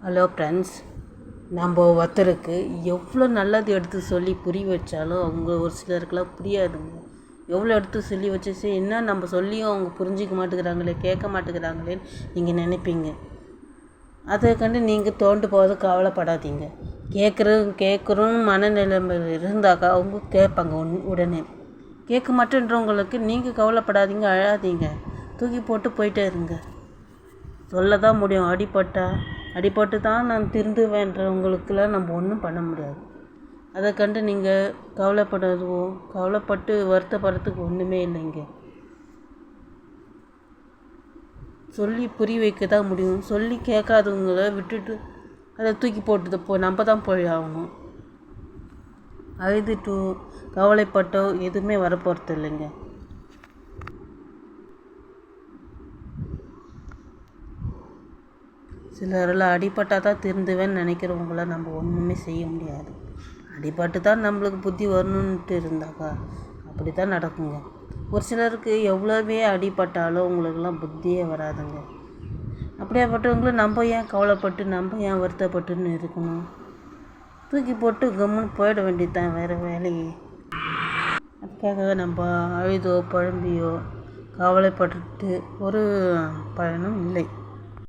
Hello friends, நம்ம ஒருத்தருக்கு எவ்வளோ நல்லது எடுத்து சொல்லி புரிய வச்சாலும் அவங்க ஒரு சிலருக்கெல்லாம் புரியாதுங்க. எவ்வளோ எடுத்து சொல்லி வச்சு என்ன நம்ம சொல்லியும் அவங்க புரிஞ்சிக்க மாட்டேங்கிறாங்களே, கேட்க மாட்டேங்கிறாங்களேன்னு நீங்கள் நினைப்பீங்க. அதை கண்டு நீங்கள் தோண்டு போகிறது கவலைப்படாதீங்க. கேட்குறோன்னு மனநிலைமையில் இருந்தாக்கா அவங்க கேட்பாங்க. உடனே கேட்க மாட்டேன்றவங்களுக்கு நீங்கள் கவலைப்படாதீங்க, அழாதீங்க, தூக்கி போட்டு போயிட்டே இருங்க. சொல்ல தான் முடியும். அடிபட்டு தான் நான் திருந்துவேன்றவங்களுக்கெல்லாம் நம்ம ஒன்றும் பண்ண முடியாது. அதை கண்டு நீங்கள் கவலைப்பட்டு வருத்தப்படுறதுக்கு ஒன்றுமே இல்லைங்க. சொல்லி புரிய வைக்க தான் முடியும். சொல்லி கேட்காதவங்கள விட்டுட்டு அதை தூக்கி போட்டு நம்ம தான் போய் ஆகணும். அழுதுட்டோ கவலைப்பட்டோ எதுவுமே வரப்போகிறது இல்லைங்க. சிலரெல்லாம் அடிபட்டால் தான் திருந்துவேன்னு நினைக்கிறவங்கள நம்ம ஒன்றுமே செய்ய முடியாது. அடிபட்டு தான் நம்மளுக்கு புத்தி வரணுன்ட்டு இருந்தாக்கா அப்படி தான் நடக்குங்க. ஒரு சிலருக்கு எவ்வளோவே அடிபட்டாலும் உங்களுக்கெல்லாம் புத்தியே வராதுங்க. அப்படியாப்பட்டவங்களும் நம்ம ஏன் கவலைப்பட்டு நம்ம ஏன் வருத்தப்பட்டுன்னு இருக்கணும்? தூக்கி போட்டு கம்முன்னு போயிட வேண்டியது தான், வேறு வேலையே. அதுக்காக நம்ம அழுதோ புழம்பியோ கவலைப்பட்டு ஒரு பயனும் இல்லை.